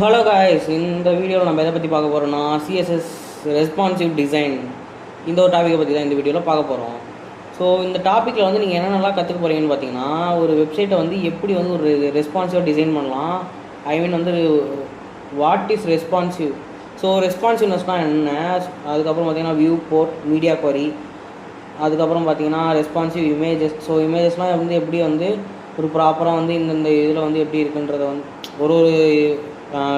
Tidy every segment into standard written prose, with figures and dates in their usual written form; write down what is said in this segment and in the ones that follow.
Hello guys, இந்த வீடியோவில் நம்ம எதை பற்றி பார்க்க போகிறோம்னா சிஎஸ்எஸ் ரெஸ்பான்சிவ் டிசைன். இந்த ஒரு டாப்பிக்கை பற்றி தான் இந்த வீடியோவில் பார்க்க போகிறோம். ஸோ இந்த டாப்பிக்கில் வந்து நீங்கள் என்னென்னலாம் கற்றுக்க போகிறீங்கன்னு பார்த்தீங்கன்னா, ஒரு வெப்சைட்டை வந்து எப்படி வந்து ஒரு ரெஸ்பான்சிவாக டிசைன் பண்ணலாம். ஐ மீன் வந்து வாட் இஸ் ரெஸ்பான்சிவ். ஸோ ரெஸ்பான்சிவ்னஸ்னால் என்ன, அதுக்கப்புறம் பார்த்தீங்கன்னா வியூ போர்ட், மீடியா குவரி, அதுக்கப்புறம் பார்த்தீங்கன்னா ரெஸ்பான்சிவ் இமேஜஸ். ஸோ இமேஜஸ்லாம் வந்து எப்படி வந்து ஒரு ப்ராப்பராக வந்து இந்த இதில் வந்து எப்படி இருக்குன்றத வந்து ஒரு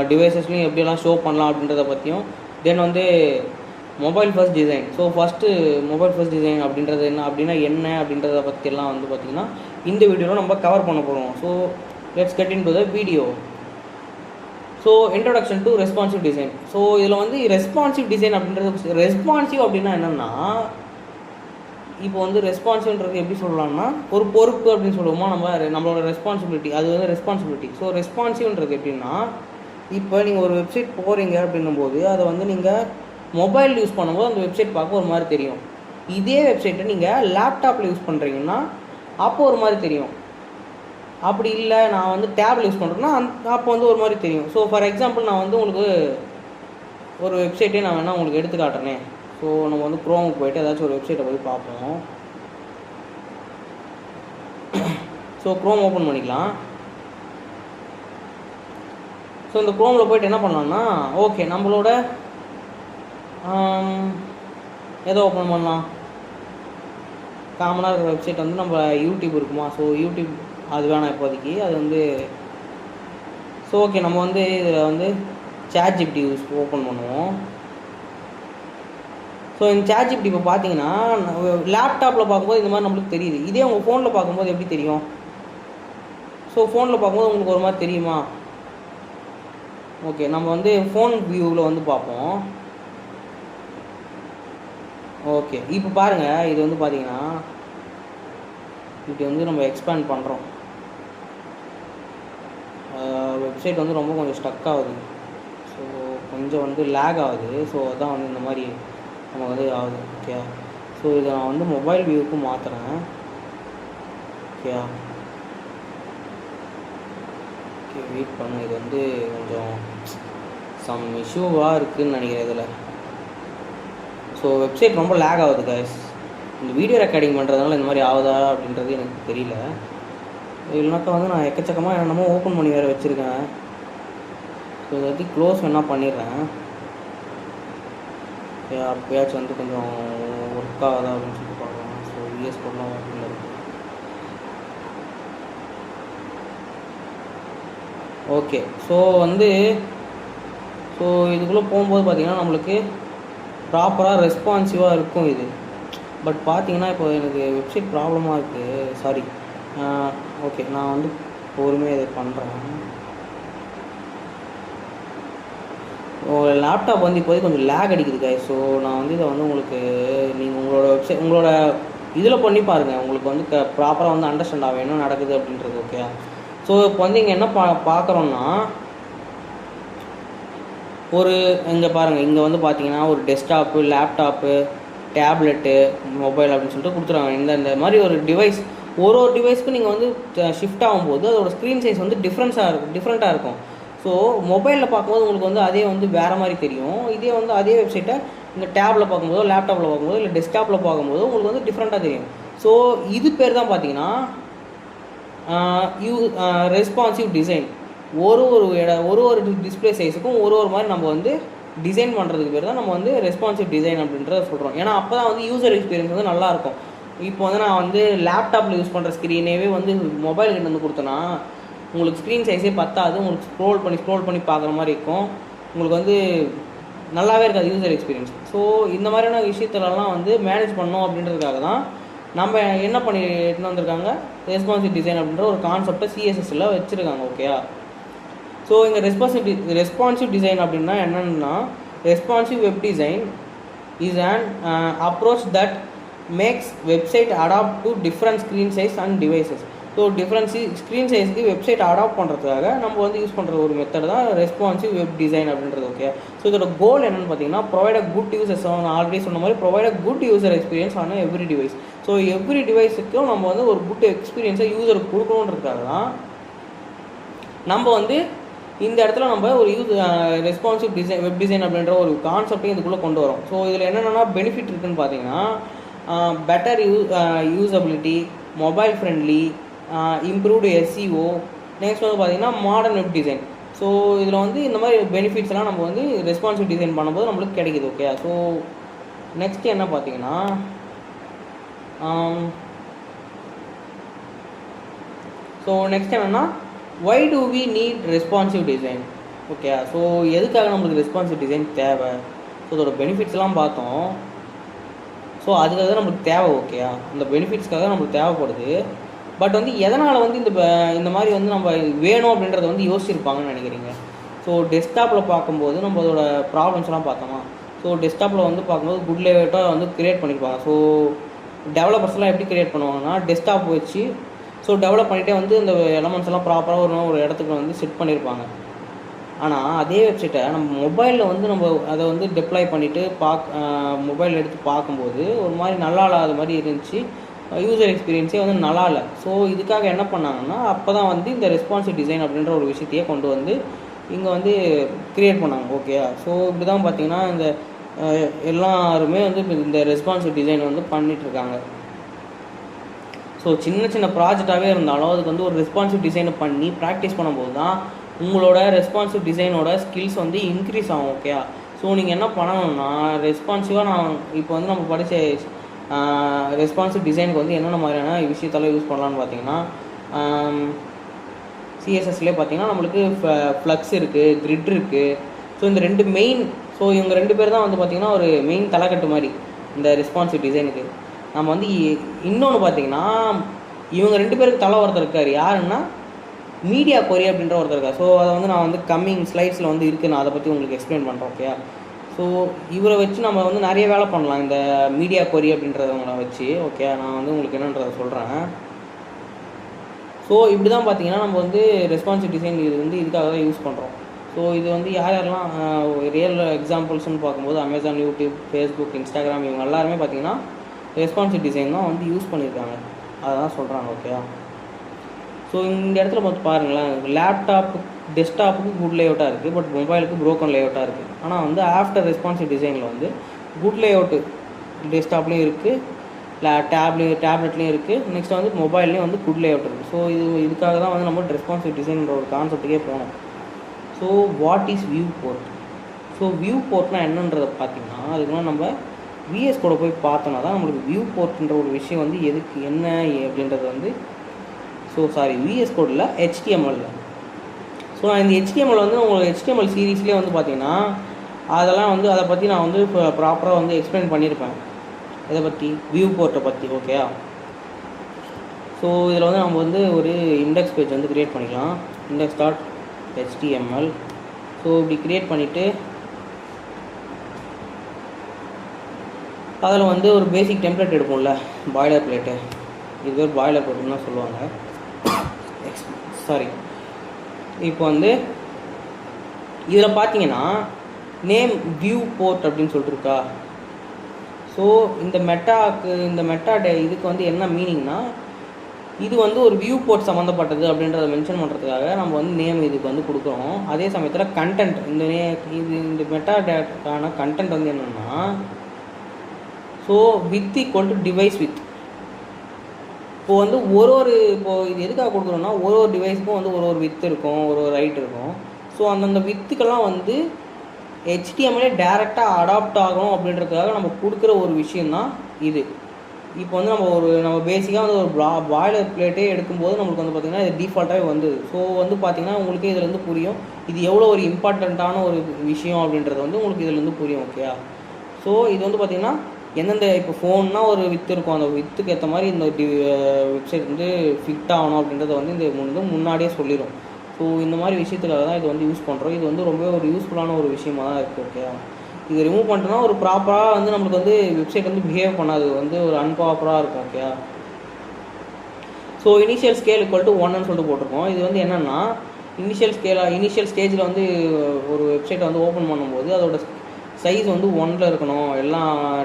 டிவைசஸ்லையும் எப்படியெல்லாம் ஷோ பண்ணலாம் அப்படின்றத பற்றியும். தென் வந்து mobile first design. So first mobile first design அப்படின்றது என்ன அப்படின்றத பற்றியெல்லாம் வந்து பார்த்திங்கன்னா இந்த வீடியோவில் நம்ம கவர் பண்ண போகிறோம். So let's get in to the video. So introduction to responsive design. So இதில் வந்து ரெஸ்பான்சிவ் டிசைன் அப்படின்றது, ரெஸ்பான்சிவ் அப்படின்னா என்னென்னா, இப்போ வந்து ரெஸ்பான்சிவ்ன்றது எப்படி சொல்லலாம்னா ஒரு பொறுப்பு அப்படின்னு சொல்லுவோமா, நம்மளோட ரெஸ்பான்சிபிலிட்டி, அது வந்து ரெஸ்பான்சிபிலிட்டி. ஸோ ரெஸ்பான்சிவ்ன்றது எப்படின்னா, இப்போ நீங்கள் ஒரு வெப்சைட் போகிறீங்க அப்படின்னும்போது அதை வந்து நீங்கள் மொபைல் யூஸ் பண்ணும்போது அந்த வெப்சைட் பார்க்க ஒரு மாதிரி தெரியும். இதே வெப்சைட்டை நீங்கள் லேப்டாப்பில் யூஸ் பண்ணுறீங்கன்னா அப்போ ஒரு மாதிரி தெரியும். அப்படி இல்லை நான் வந்து டேபில் யூஸ் பண்ணுறேன்னா அப்போ வந்து ஒரு மாதிரி தெரியும். ஸோ ஃபார் எக்ஸாம்பிள் நான் வந்து உங்களுக்கு ஒரு வெப்சைட்டே நான் வேணால் உங்களுக்கு எடுத்து காட்டுறேன். ஸோ நம்ம வந்து க்ரோமுக்கு போய்ட்டு ஏதாச்சும் ஒரு வெப்சைட்டை போய் பார்ப்போம். ஸோ க்ரோம் ஓப்பன் பண்ணிக்கலாம். ஸோ இந்த க்ரோமில் போய்ட்டு என்ன பண்ணலாம்னா, ஓகே நம்மளோட எதை ஓப்பன் பண்ணலாம், காமனாக இருக்கிற வெப்சைட் வந்து நம்ம யூடியூப் இருக்குமா. ஸோ யூடியூப் அது வேணாம் இப்போதைக்கு, அது வந்து. ஸோ ஓகே நம்ம வந்து இதில் வந்து ChatGPT ஓப்பன் பண்ணுவோம். ஸோ இந்த ChatGPT இப்போ பார்த்தீங்கன்னா லேப்டாப்பில் பார்க்கும்போது இந்த மாதிரி நம்மளுக்கு தெரியுது. இதே உங்கள் ஃபோனில் பார்க்கும்போது எப்படி தெரியும்? ஸோ ஃபோனில் பார்க்கும்போது உங்களுக்கு ஒரு மாதிரி தெரியுமா? ஓகே நம்ம வந்து ஃபோன் வியூவில் வந்து பார்ப்போம். ஓகே இப்போ பாருங்கள், இது வந்து பார்த்தீங்கன்னா இப்படி வந்து நம்ம எக்ஸ்பேண்ட் பண்ணுறோம். வெப்சைட் வந்து ரொம்ப கொஞ்சம் ஸ்டக் ஆகுது. ஸோ கொஞ்சம் வந்து லேக் ஆகுது. ஸோ அதான் வந்து இந்த மாதிரி நமக்கு வந்து ஆகுது. ஓகே ஸோ இதை நான் வந்து மொபைல் வியூவுக்கு மாற்றுறேன். ஓகே ஓகே வெயிட் பண்ணு, இது வந்து கொஞ்சம் சம் இஷ்யூவாக இருக்குதுன்னு நினைக்கிறேன் இதில். ஸோ வெப்சைட் ரொம்ப லேக் ஆகுது கைஸ். இந்த வீடியோ ரெக்கார்டிங் பண்ணுறதுனால இந்த மாதிரி ஆகுதா அப்படின்றது எனக்கு தெரியல. இல்லைனாக்கா வந்து நான் எக்கச்சக்கமாக என்னென்னமோ ஓப்பன் பண்ணி வேறு வச்சுருக்கேன். ஸோ இதை பற்றி க்ளோஸ் வேணால் பண்ணிடுறேன். அப்போயாச்சும் வந்து கொஞ்சம் ஒர்க் ஆகுதா அப்படின்னு சொல்லிட்டு பார்க்கலாம். ஸோ யூஎஸ் பண்ணலாம் அப்படின்னு. ஓகே ஸோ வந்து ஸோ இதுக்குள்ளே போகும்போது பார்த்திங்கன்னா நம்மளுக்கு ப்ராப்பராக ரெஸ்பான்சிவாக இருக்கும் இது. பட் பார்த்தீங்கன்னா இப்போ எனக்கு வெப்சைட் ப்ராப்ளமாக இருக்குது. சாரி. ஓகே நான் வந்து பொறுமையாக இதை பண்ணுறேன். லேப்டாப் வந்து இப்போதைக்கு கொஞ்சம் லேக் அடிக்குது காய். ஸோ நான் வந்து இதை வந்து உங்களுக்கு நீங்கள் உங்களோட வெப்சைட் உங்களோட இதில் பண்ணி பாருங்கள். உங்களுக்கு வந்து ப்ராப்பராக வந்து அண்டர்ஸ்டாண்ட் ஆகும் என்ன நடக்குது அப்படின்றது. ஓகே ஸோ இப்போ வந்து இங்கே என்ன பார்க்குறோன்னா, ஒரு இங்கே பாருங்கள், இங்கே வந்து பார்த்தீங்கன்னா ஒரு டெஸ்க்டாப்பு, லேப்டாப்பு, டேப்லெட்டு, மொபைல் அப்படின்னு சொல்லிட்டு கொடுத்துருவாங்க. இந்த மாதிரி ஒரு டிவைஸ், ஒரு டிவைஸ்க்கு நீங்கள் வந்து ஷிஃப்ட் ஆகும்போது அதோட ஸ்க்ரீன் சைஸ் வந்து டிஃப்ரெண்ட்டாக இருக்கும். ஸோ மொபைலில் பார்க்கும்போது உங்களுக்கு வந்து அதே வந்து வேறு மாதிரி தெரியும். இதே வந்து அதே வெப்சைட்டை இந்த டேப்பில் பார்க்கும்போதோ, லேப்டாப்பில் பார்க்கும்போது, இல்லை டெஸ்க்டாப்பில் பார்க்கும்போது உங்களுக்கு வந்து டிஃப்ரெண்ட்டாக தெரியும். ஸோ இது பேர் தான் பார்த்தீங்கன்னா ரெஸ்பான்சிவ் டிசைன். ஒரு டிஸ்பிளே சைஸுக்கும் ஒரு மாதிரி நம்ம வந்து டிசைன் பண்ணுறதுக்கு பேர் தான் நம்ம வந்து ரெஸ்பான்சிவ் டிசைன் அப்படின்றத சொல்கிறோம். ஏன்னா அப்போ தான் வந்து யூசர் எக்ஸ்பீரியன்ஸ் வந்து நல்லாயிருக்கும். இப்போ வந்து நான் வந்து லேப்டாப்பில் யூஸ் பண்ணுற ஸ்க்ரீனேவே வந்து மொபைல் கிட்ட வந்து கொடுத்தேன்னா உங்களுக்கு ஸ்க்ரீன் சைஸே பத்தாது. உங்களுக்கு ஸ்க்ரோல் பண்ணி பார்க்குற மாதிரி இருக்கும். உங்களுக்கு வந்து நல்லாவே இருக்காது யூசர் எக்ஸ்பீரியன்ஸ். ஸோ இந்த மாதிரியான விஷயத்துலலாம் வந்து மேனேஜ் பண்ணோம் அப்படின்றதுக்காக தான் நம்ம என்ன பண்ணி எடுத்துன்னு வந்திருக்காங்க, ரெஸ்பான்சிவ் டிசைன் அப்படின்ற ஒரு கான்செப்டை சிஎஸ்எஸ்ல வச்சுருக்காங்க. ஓகேயா ஸோ இங்கே ரெஸ்பான்சிவ் டிசைன் அப்படின்னா என்னென்னா, responsive web design is an approach that makes website adapt to different screen size and devices. So different screen சைஸுக்கு வெப்சைட் அடாப்ட் பண்ணுறதுக்காக நம்ம வந்து யூஸ் பண்ணுற ஒரு மெத்தட் தான் ரெஸ்பான்சிவ் வெப் டிசைன் அப்படின்றது. ஓகே ஸோ இதோட கோல் என்னென்னு பார்த்தீங்கன்னா, ப்ரொவைட் அ குட் யூசர்ஸ், நான் ஆல்ரெடி சொன்ன மாதிரி provide a good user experience ஆன எவ்ரி டிவைஸ். ஸோ எவ்ரி டிவைஸுக்கும் நம்ம வந்து ஒரு குட் எக்ஸ்பீரியன்ஸை யூசருக்கு கொடுக்கணுன்றதுக்காக தான் நம்ம வந்து இந்த இடத்துல நம்ம ஒரு ரெஸ்பான்சிவ் டிசைன் வெப் டிசைன் அப்படின்ற ஒரு கான்செப்டையும் இதுக்குள்ளே கொண்டு வரோம். ஸோ இதில் என்னென்னா பெனிஃபிட் இருக்குதுன்னு பார்த்தீங்கன்னா better usability, mobile friendly, improved SEO, next வந்து பார்த்திங்கன்னா மாடர்ன் வெப் டிசைன். ஸோ இதில் வந்து இந்த மாதிரி பெனிஃபிட்ஸ்லாம் நம்ம வந்து ரெஸ்பான்சிவ் டிசைன் பண்ணும்போது நம்மளுக்கு கிடைக்குது. ஓகே, ஸோ நெக்ஸ்ட் என்ன பார்த்தீங்கன்னா நெக்ஸ்ட் என்னென்னா why do we need responsive design? Okay, so எதுக்காக நம்மளுக்கு ரெஸ்பான்சிவ் டிசைன் தேவை? ஸோ அதோட பெனிஃபிட்ஸ்லாம் பார்த்தோம். ஸோ அதுக்காக தான் நம்மளுக்கு தேவை. ஓகே, அந்த பெனிஃபிட்ஸ்க்காக நம்மளுக்கு தேவைப்படுது. பட் வந்து எதனால் வந்து இந்த மாதிரி வந்து நம்ம வேணும் அப்படின்றத வந்து யோசிச்சிருப்பாங்கன்னு நினைக்கிறீங்க? ஸோ டெஸ்க்டாப்பில் பார்க்கும்போது நம்ம அதோட ப்ராப்ளம்ஸ்லாம் பார்த்தோமா? ஸோ டெஸ்க்டாப்பில் வந்து பார்க்கும்போது குட் லேஅவுட்டாக வந்து க்ரியேட் பண்ணியிருப்பாங்க. ஸோ டெவலப்பர்ஸ்லாம் எப்படி க்ரியேட் பண்ணுவாங்கன்னா டெஸ்க்டாப் வச்சு டெவலப் பண்ணிகிட்டே வந்து இந்த எலமெண்ட்ஸ் எல்லாம் ப்ராப்பராக ஒரு இடத்துக்கு வந்து செட் பண்ணியிருப்பாங்க. ஆனால் அதே வெப்சைட்டை நம்ம மொபைலில் வந்து நம்ம அதை வந்து டெப்ளாய் பண்ணிவிட்டு மொபைல் எடுத்து பார்க்கும்போது ஒரு மாதிரி நல்லா இல்லாத மாதிரி இருந்துச்சு. யூசர் எக்ஸ்பீரியன்ஸே வந்து நல்லா இல்லை. ஸோ இதுக்காக என்ன பண்ணாங்கன்னா அப்போ தான் வந்து இந்த ரெஸ்பான்சிவ் டிசைன் அப்படின்ற ஒரு விஷயத்தையே கொண்டு வந்து இங்கே வந்து க்ரியேட் பண்ணாங்க. ஓகே, ஸோ இப்படி தான் பார்த்தீங்கன்னா இந்த எல்லாருமே வந்து இந்த ரெஸ்பான்சிவ் டிசைன் வந்து பண்ணிகிட்ருக்காங்க. ஸோ சின்ன சின்ன ப்ராஜெக்டாகவே இருந்தாலும் அதுக்கு வந்து ஒரு ரெஸ்பான்சிவ் டிசைனை பண்ணி ப்ராக்டிஸ் பண்ணும்போது தான் உங்களோட ரெஸ்பான்சிவ் டிசைனோட ஸ்கில்ஸ் வந்து இன்க்ரீஸ் ஆகும். ஓகே, ஸோ நீங்கள் என்ன பண்ணணும்னா ரெஸ்பான்சிவாக நான் இப்போ வந்து நம்ம படித்த ரெஸ்பான்சிவ் டிசைனுக்கு வந்து என்னென்ன மாதிரியான விஷயத்தெல்லாம் யூஸ் பண்ணலான்னு பார்த்தீங்கன்னா சிஎஸ்எஸ்லேயே பார்த்தீங்கன்னா நம்மளுக்கு ஃப்ளக்ஸ் இருக்குது, கிரிட் இருக்குது. ஸோ இந்த ரெண்டு மெயின், ஸோ இவங்க ரெண்டு பேர் தான் வந்து பார்த்திங்கன்னா ஒரு மெயின் தலைக்கட்டு மாதிரி இந்த ரெஸ்பான்சிவ் டிசைனுக்கு. நம்ம வந்து இன்னொன்று பார்த்தீங்கன்னா இவங்க ரெண்டு பேருக்கு தலை ஒருத்தர் இருக்கார். யாருன்னா மீடியா கொரி அப்படின்ற ஒருத்தர் இருக்கார். ஸோ அதை வந்து நான் வந்து கம்மிங் ஸ்லைட்ஸில் வந்து இருக்குது, நான் அதை பற்றி உங்களுக்கு எக்ஸ்பிளைன் பண்ணுறேன். ஓகே, ஸோ இவரை வச்சு நம்ம வந்து நிறைய வேலை பண்ணலாம் இந்த மீடியா கொரி அப்படின்றவங்களை வச்சு. ஓகே, நான் வந்து உங்களுக்கு என்னன்றதை சொல்கிறேன். ஸோ இப்படி தான் பார்த்தீங்கன்னா நம்ம வந்து ரெஸ்பான்சிவ் டிசைன் இது வந்து இதுக்காக தான் யூஸ் பண்ணுறோம். ஸோ இது வந்து யாரெல்லாம் ரியல் எக்ஸாம்பிள்ஸ்னு பார்க்கும்போது அமேசான், யூடியூப், ஃபேஸ்புக், இன்ஸ்டாகிராம் இவங்க எல்லாருமே பார்த்தீங்கன்னா ரெஸ்பான்சிவ் டிசைன் தான் வந்து யூஸ் பண்ணியிருக்காங்க. அதை தான் சொல்கிறாங்க. ஓகே, ஸோ இந்த இடத்துல பார்த்து பாருங்களேன், லேப்டாப்பு டெஸ்க்டாப்புக்கு குட் லேஅவுட்டாக இருக்குது, பட் மொபைலுக்கு ப்ரோக்கன் லேஅவுட்டாக இருக்குது. ஆனால் வந்து ஆஃப்டர் ரெஸ்பான்சிவ் டிசைனில் வந்து குட் லேஅவுட்டு டெஸ்க்டாப்லேயும் இருக்குது, டேப்லெட்லேயும் இருக்குது, நெக்ஸ்ட் வந்து மொபைல்லேயும் வந்து குட் லேஅவுட் இருக்குது. ஸோ இதுக்காக தான் வந்து நம்ம ரெஸ்பான்சிவ் டிசைன்ற ஒரு கான்செப்ட்டுக்கே போகணும். So what is viewport? So வியூ போர்ட்னால் என்னன்றதை பார்த்தீங்கன்னா அதுக்குலாம் நம்ம VS Code போய் பார்த்தோன்னா தான் நம்மளுக்கு வியூ போர்ட்ன்ற ஒரு விஷயம் வந்து எதுக்கு என்ன அப்படின்றது வந்து VS Code இல்லை, HTML. ஸோ நான் இந்த HTML வந்து உங்களுக்கு HTML சீரீஸ்லேயே வந்து பார்த்தீங்கன்னா அதெல்லாம் வந்து அதை பற்றி நான் வந்து இப்போ ப்ராப்பராக வந்து எக்ஸ்பிளைன் பண்ணியிருப்பேன். இதை பற்றி வியூ போர்ட்டை பற்றி. ஓகே, ஸோ இதில் வந்து நம்ம வந்து ஒரு இண்டெக்ஸ் பேஜ் வந்து க்ரியேட் பண்ணிக்கலாம். index.html. ஸோ இப்படி க்ரியேட் பண்ணிவிட்டு அதில் வந்து ஒரு பேசிக் டெம்ப்ளேட் எடுப்போம்ல, பாய்லர் பிளேட்டு. இது ஒரு பாய்லர் பிளேட்டுன்னு தான் சொல்லுவாங்க. சாரி, இப்போ வந்து இதில் பார்த்தீங்கன்னா நேம் வியூ போர்ட் அப்படின்னு சொல்லிட்டு இருக்கா. ஸோ இந்த மெட்டா இதுக்கு வந்து என்ன மீனிங்னா இது வந்து ஒரு வியூ போர்ட் சம்மந்தப்பட்டது அப்படின்றத மென்ஷன் பண்ணுறதுக்காக நம்ம வந்து நேம் இதுக்கு வந்து கொடுக்குறோம். அதே சமயத்தில் கண்டென்ட் இந்த மெட்டா டேட்டான கண்டென்ட் வந்து என்னென்னா so with equal to device with. இப்போது வந்து இப்போது இது எதுக்காக கொடுக்குறோன்னா ஒரு டிவைஸுக்கும் வந்து ஒரு வித் இருக்கும், ஒரு ரைட் இருக்கும். ஸோ அந்தந்த வித்துக்கெல்லாம் வந்து HTML டேரெக்டாக அடாப்ட் ஆகும் அப்படின்றதுக்காக நம்ம கொடுக்குற ஒரு விஷயந்தான் இது. இப்போ வந்து நம்ம பேசிக்காக வந்து ஒரு பாய்லர் பிளேட்டே எடுக்கும்போது நம்மளுக்கு வந்து பார்த்திங்கன்னா இது டிஃபால்ட்டாகவே வந்தது. ஸோ வந்து பார்த்திங்கன்னா உங்களுக்கு இதில் வந்து புரியும் இது எவ்வளோ ஒரு இம்பார்ட்டண்ட்டான ஒரு விஷயம் அப்படின்றது வந்து உங்களுக்கு இதில் வந்து புரியும். ஓகே, ஸோ இது வந்து பார்த்திங்கன்னா எந்தெந்த இப்போ ஃபோன்னா ஒரு வித்து இருக்கும், அந்த வித்துக்கு ஏற்ற மாதிரி இந்த வெப்சைட் வந்து ஃபிட் ஆகணும் அப்படின்றத வந்து இந்த முன்னாடியே சொல்லிடும். ஸோ இந்த மாதிரி விஷயத்துக்காக தான் இது வந்து யூஸ் பண்ணுறோம். இது வந்து ரொம்ப ஒரு யூஸ்ஃபுல்லான ஒரு விஷயமாக தான் இருக்குது. ஓகே, இது ரிமூவ் பண்ணிட்டோன்னா ஒரு ப்ராப்பராக வந்து நம்மளுக்கு வந்து வெப்சைட் வந்து பிஹேவ் பண்ணாது, வந்து ஒரு அன்ப்ராப்பராக இருக்கும். Okay, so initial scale equal to 1ன்னு சொல்லிட்டு போட்டிருக்கோம். இது வந்து என்னென்னா இனிஷியல் ஸ்டேஜில் வந்து ஒரு வெப்சைட்டை வந்து ஓப்பன் பண்ணும்போது அதோட சைஸ் வந்து 1ல் இருக்கணும், எல்லா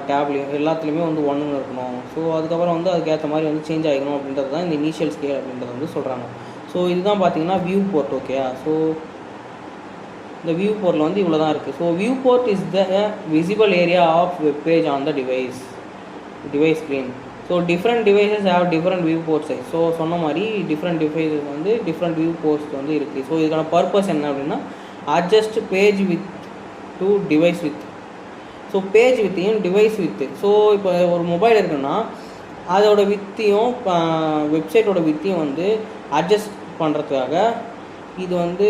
டேப்லேயும் எல்லாத்துலேயுமே வந்து 1ன்னு இருக்கணும். ஸோ அதுக்கப்புறம் வந்து அதுக்கேற்ற மாதிரி வந்து சேஞ்ச் ஆகிக்கணும் அப்படின்றது தான் இந்த இனிஷியல் ஸ்கேல் அப்படின்றது வந்து சொல்கிறாங்க. ஸோ இதுதான் பார்த்தீங்கன்னா வியூ போர்ட். ஓகே, ஸோ இந்த வியூ போர்ட்டில் வந்து இவ்வளோ தான் இருக்குது. So viewport is the visible area of web page on the device screen. So different devices have different viewport size. So சொன்ன மாதிரி டிஃப்ரெண்ட் டிவைசஸ் வந்து டிஃப்ரெண்ட் வியூ போர்ட்ஸ் வந்து இருக்குது. ஸோ இதுக்கான பர்பஸ் என்ன அப்படின்னா adjust page width to device width. So page வித்தையும் device width. So இப்போ ஒரு மொபைல் இருக்குன்னா அதோட வித்தையும் வெப்சைட்டோட வித்தையும் வந்து அட்ஜஸ்ட் பண்ணுறதுக்காக இது வந்து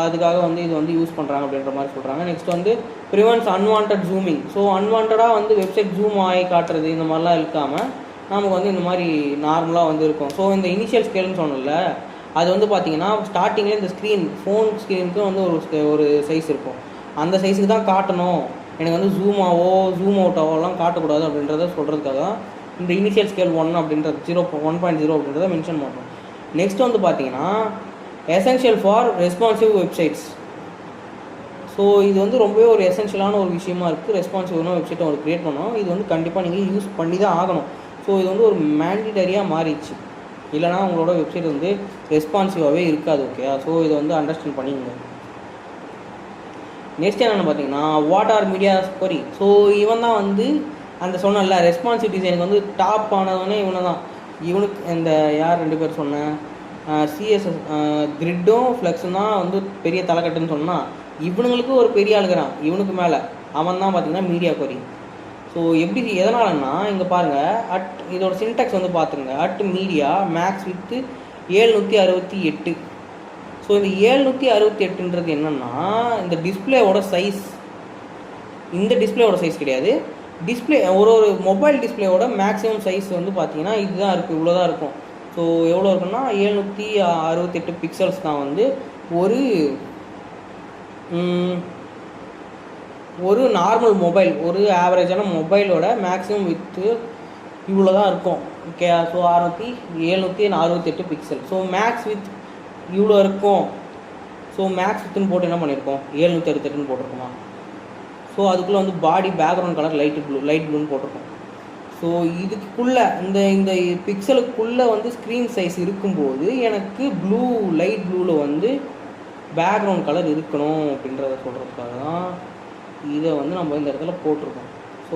அதுக்காக வந்து இது வந்து யூஸ் பண்ணுறாங்க அப்படின்ற மாதிரி சொல்கிறாங்க. நெக்ஸ்ட் வந்து ப்ரிவென்ட்ஸ் அன்வான்ட் ஜூமிங். ஸோ அன்வான்டாக வந்து வெப்சைட் ஜூம் ஆகி காட்டுறது இந்த மாதிரிலாம் இருக்காமல் நமக்கு வந்து இந்த மாதிரி நார்மலாக வந்து இருக்கும். ஸோ இந்த இனிஷியல் ஸ்கேல்னு சொன்னல அது வந்து பார்த்திங்கன்னா ஸ்டார்டிங்கில் இந்த ஃபோன் ஸ்க்ரீனுக்கு வந்து ஒரு சைஸ் இருக்கும். அந்த சைஸுக்கு தான் காட்டணும், எனக்கு வந்து ஜூம் அவுட்டாவோலாம் காட்டக்கூடாது அப்படின்றத சொல்கிறதுக்காக தான் இந்த இனிஷியல் ஸ்கேல் 1 அப்படின்றது 1.0 அப்படின்றத மென்ஷன் பண்ணுறோம். நெக்ஸ்ட் வந்து பார்த்திங்கன்னா essential for responsive websites. So இது வந்து ரொம்பவே ஒரு எசென்ஷியலான ஒரு விஷயமா இருக்குது. ரெஸ்பான்சிவான வெப்சைட்டை ஒரு க்ரியேட் பண்ணணும். இது வந்து கண்டிப்பாக நீங்கள் யூஸ் பண்ணி தான் ஆகணும். ஸோ இது வந்து ஒரு மேண்டிட்டரியாக மாறிடுச்சு, இல்லைனா உங்களோட வெப்சைட் வந்து ரெஸ்பான்சிவாகவே இருக்காது. ஓகே, ஸோ இதை வந்து அண்டர்ஸ்டாண்ட் பண்ணிக்கோங்க. நெக்ஸ்ட் என்னென்னு பார்த்தீங்கன்னா what are media query. So இவன் தான் வந்து அந்த சொன்னல ரெஸ்பான்சிவ் டிசைனுக்கு வந்து டாப் ஆனவனே இவனுக்கு இந்த யார் 2 பேர் சொன்னேன், சிஎஸ்எஸ் கிரிட்டும் ஃப்ளெக்ஸும் தான் வந்து பெரிய தலைக்கட்டுன்னு சொன்னால் இவனுங்களுக்கு ஒரு பெரிய ஆளுகிறான். இவனுக்கு மேலே அவன் தான் பார்த்திங்கன்னா மீடியா கொரி. ஸோ எப்படி எதனாலன்னா இங்கே பாருங்கள், இதோட சின்டெக்ஸ் வந்து பார்த்துங்க. Media maths with 768. ஸோ இந்த 768ன்றது என்னென்னா இந்த டிஸ்பிளேவோட சைஸ். இந்த டிஸ்பிளேவோட சைஸ் கிடையாது, டிஸ்பிளே ஒரு மொபைல் டிஸ்பிளேவோட மேக்ஸிமம் சைஸ் வந்து பார்த்தீங்கன்னா இதுதான் இருக்குது, இவ்வளோ தான் இருக்கும். ஸோ எவ்வளோ இருக்குன்னா 768 பிக்சல்ஸ் தான் வந்து ஒரு நார்மல் மொபைல், ஒரு ஆவரேஜான மொபைலோட மேக்ஸிமம் வித்து இவ்வளோ தான் இருக்கும். Okay, so 768 pixel. So max width இவ்வளோ இருக்கும். ஸோ மேக்ஸ் வித்துன்னு போட்டு என்ன பண்ணியிருக்கோம், 768ன்னு போட்டிருக்கோமா. ஸோ அதுக்குள்ளே வந்து பாடி பேக்ரவுண்ட் கலர் லைட் ப்ளூன்னு போட்டிருக்கோம். ஸோ இதுக்குள்ளே இந்த பிக்சலுக்குள்ளே வந்து ஸ்க்ரீன் சைஸ் இருக்கும்போது எனக்கு லைட் ப்ளூவில் வந்து பேக்ரவுண்ட் கலர் இருக்கணும் அப்படின்றத சொல்கிறதுக்காக தான் இதை வந்து நம்ம இந்த இடத்துல போட்டிருக்கோம். ஸோ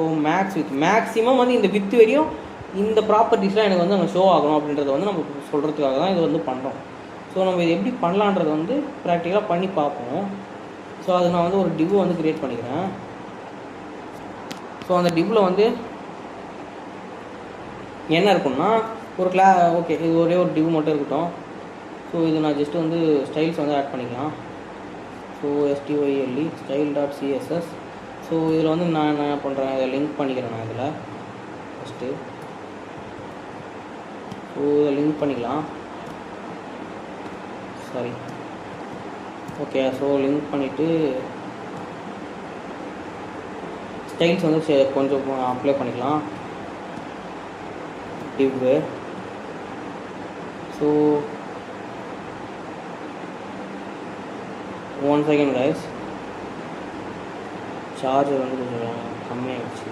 மேக்ஸிமம் வந்து இந்த வித்து வரையும் இந்த ப்ராப்பர்ட்டிஸ்லாம் எனக்கு வந்து அங்கே ஷோ ஆகணும் அப்படின்றத வந்து நம்ம சொல்கிறதுக்காக தான் இது வந்து பண்ணுறோம். ஸோ நம்ம இது எப்படி பண்ணலான்றது வந்து ப்ராக்டிக்கலாக பண்ணி பார்ப்போம். ஸோ அது நான் வந்து ஒரு டிவ் வந்து க்ரியேட் பண்ணிக்கிறேன். ஸோ அந்த டிவ்வில் வந்து என்ன இருக்குன்னா ஓகே இது ஒரே ஒரு டிவ் மட்டும் இருக்கட்டும். ஸோ இது நான் ஜஸ்ட்டு வந்து ஸ்டைல்ஸ் வந்து ஆட் பண்ணிக்கலாம். So style style.css. ஸோ இதில் வந்து நான் என்ன பண்ணுறேன், இதை லிங்க் பண்ணிக்கிறேன். நான் இதில் ஃபஸ்ட்டு ஸோ இதை லிங்க் பண்ணிக்கலாம். Sorry, okay. ஸோ லிங்க் பண்ணிவிட்டு ஸ்டைல்ஸ் வந்து கொஞ்சம் அப்ளை பண்ணிக்கலாம் div. So 1 second guys, charger வந்து கொஞ்சம் கம்மியாகிடுச்சு.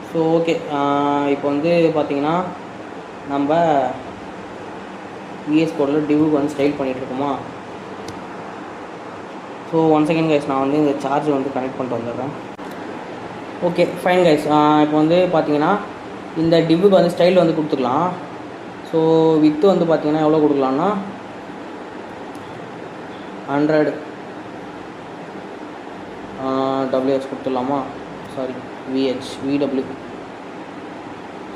ஸோ ஓகே, இப்போ வந்து பார்த்திங்கன்னா நம்ம விஎஸ் கோடில் டிவ்வுக்கு வந்து ஸ்டைல் பண்ணிகிட்ருக்கோமா. ஸோ 1 second guys, நான் வந்து இந்த சார்ஜர் வந்து கனெக்ட் பண்ணிட்டு வந்துடுறேன். ஓகே ஃபைன் guys, இப்போ வந்து பார்த்திங்கன்னா இந்த டிவ்வுக்கு வந்து ஸ்டைல் வந்து கொடுத்துக்கலாம். ஸோ வித்து வந்து பார்த்திங்கன்னா எவ்வளோ கொடுக்கலான்னா 100 WH கொடுத்துடலாமா, சாரி VW.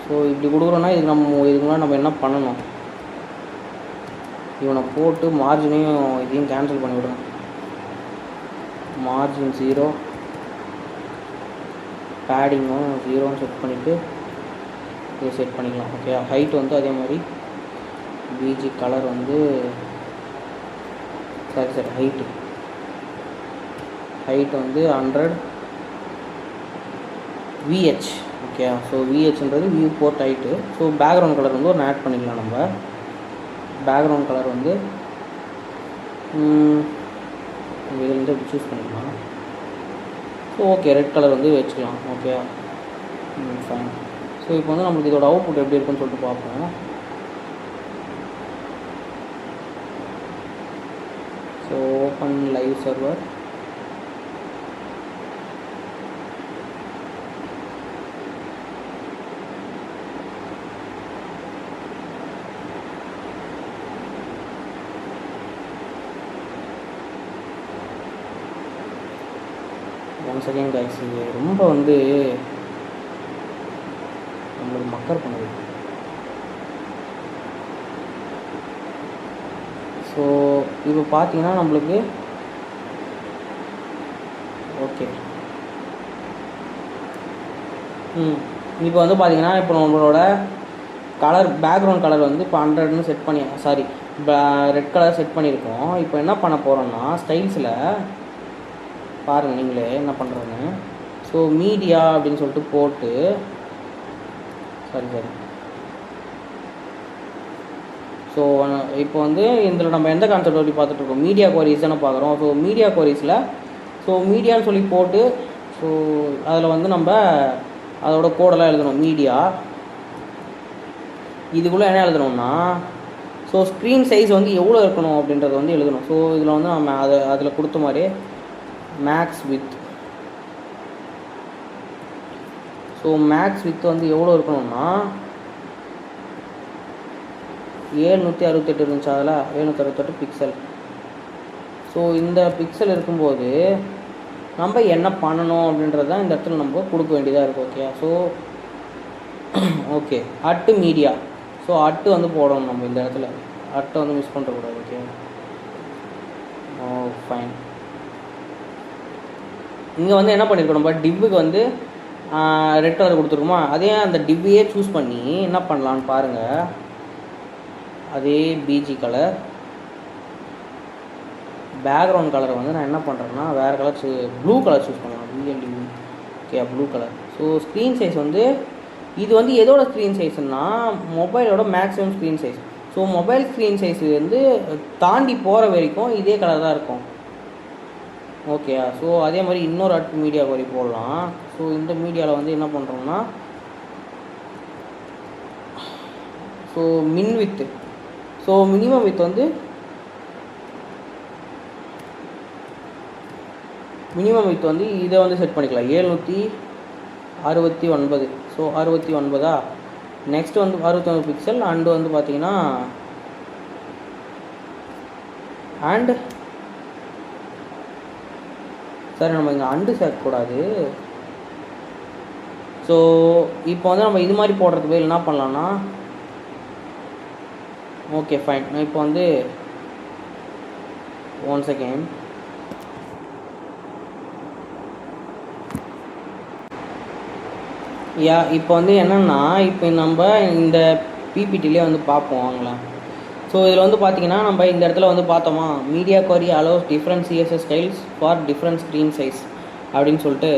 ஸோ இப்படி கொடுக்குறோன்னா இதுக்கு முன்னாடி நம்ம என்ன பண்ணணும், இவனை போட்டு மார்ஜினையும் இதையும் கேன்சல் பண்ணிவிடுங்க. மார்ஜின் 0, பேடிங்கும் 0ன்னு செட் பண்ணிவிட்டு இதை செட் பண்ணிக்கலாம். ஓகே, ஹைட் வந்து அதே மாதிரி பிஜி கலர் வந்து சரி ஹைட் வந்து 100 VH. ஓகே, ஸோ VHன்றது viewport height. So background colour வந்து ஒன்று ஆட் பண்ணிக்கலாம். நம்ம பேக்ரவுண்ட் கலர் வந்து இதுலேருந்து சூஸ் பண்ணிக்கலாம். ஸோ ஓகே, ரெட் கலர் வந்து வச்சுக்கலாம். Okay fine. ஸோ இப்போ வந்து நம்மளுக்கு இதோட அவுட்புட் எப்படி இருக்குன்னு சொல்லிட்டு பார்ப்போம். Open live server. One second guys, இது ரொம்ப வந்து நம்மளுக்கு மக்கர் பண்ணுது. ஸோ இப்போ பார்த்தீங்கன்னா நம்மளுக்கு ஓகே. இப்போ வந்து பார்த்தீங்கன்னா இப்போ நம்மளோட கலர் பேக்ரவுண்ட் கலர் வந்து இப்போ 100ன்னு செட் பண்ணி ரெட் கலர் செட் பண்ணியிருக்கோம். இப்போ என்ன பண்ண போகிறோம்னா ஸ்டைல்ஸில் பாருங்கள் நீங்களே என்ன பண்ணுறேன்னு. ஸோ மீடியா அப்படின்னு சொல்லிட்டு போட்டு சரி. ஸோ இப்போ வந்து இதில் நம்ம எந்த கான்செப்ட் பற்றி பார்த்துட்ருக்கோம், மீடியா குவரிஸ் தானே பார்க்குறோம். ஸோ மீடியா குவரிஸில் மீடியான்னு சொல்லி போட்டு ஸோ அதில் வந்து நம்ம அதோட கோடெல்லாம் எழுதணும். மீடியா இதுக்குள்ளே என்ன எழுதணும்னா ஸோ ஸ்க்ரீன் சைஸ் வந்து எவ்வளோ இருக்கணும் அப்படின்றத வந்து எழுதணும். ஸோ இதில் வந்து நம்ம அதில் கொடுத்த மாதிரி max width. So max width வந்து எவ்வளோ இருக்கணும்னா 768 இருந்துச்சு, அதில் 768 பிக்சல். ஸோ இந்த பிக்சல் இருக்கும்போது நம்ம என்ன பண்ணணும் அப்படின்றது தான் இந்த இடத்துல நம்ம கொடுக்க வேண்டியதாக இருக்கும். Okay. So okay at media. So at வந்து போடணும் நம்ம இந்த இடத்துல, அட்டை வந்து மிஸ் பண்ணுறக்கூடாது. ஓகே. ஃபைன். இங்கே வந்து என்ன பண்ணியிருக்கோம், நம்ம டிவ்வுக்கு வந்து ரெட் கலர் கொடுத்துருக்கோமா, அதே அந்த டிவ்வையே சூஸ் பண்ணி என்ன பண்ணலான்னு பாருங்கள். அதே பிஜி கலர் பேக்ரவுண்ட் கலரை வந்து நான் என்ன பண்ணுறேன்னா வேறு கலர் ப்ளூ கலர் சூஸ் பண்ணலாம். பிஎல்டி. Okay blue colour. So screen size வந்து இது வந்து எதோட ஸ்க்ரீன் சைஸ்னா மொபைலோட maximum screen size. So mobile screen size வந்து தாண்டி போகிற வரைக்கும் இதே கலர் தான் இருக்கும். ஓகே. ஸோ அதே மாதிரி இன்னொரு அட் மீடியா வரி போடலாம். ஸோ இந்த மீடியாவில் வந்து என்ன பண்ணுறோம்னா ஸோ மின் வித்து. ஸோ மினிமம் வித் வந்து இதை வந்து செட் பண்ணிக்கலாம் 769. ஸோ 69. நெக்ஸ்ட் வந்து 69 பிக்சல் அண்டு வந்து பார்த்தீங்கன்னா அண்டு சார் நம்ம இங்கே அண்டு சேர்க்கக்கூடாது. ஸோ இப்போ வந்து நம்ம இது மாதிரி போடுறதுக்கு பதில் என்ன பண்ணலான்னா ஓகே ஃபைன். நான் இப்போ வந்து ஒன் செகண்ட். இப்போ வந்து என்னென்னா இப்போ நம்ம இந்த பிபிடிலே வந்து பார்ப்போம் வாங்கலாம். ஸோ இதில் வந்து பார்த்தீங்கன்னா நம்ம இந்த இடத்துல வந்து பார்த்தோமா media Kuvari allows different CSS styles for different screen size அப்படின்னு சொல்லிட்டு.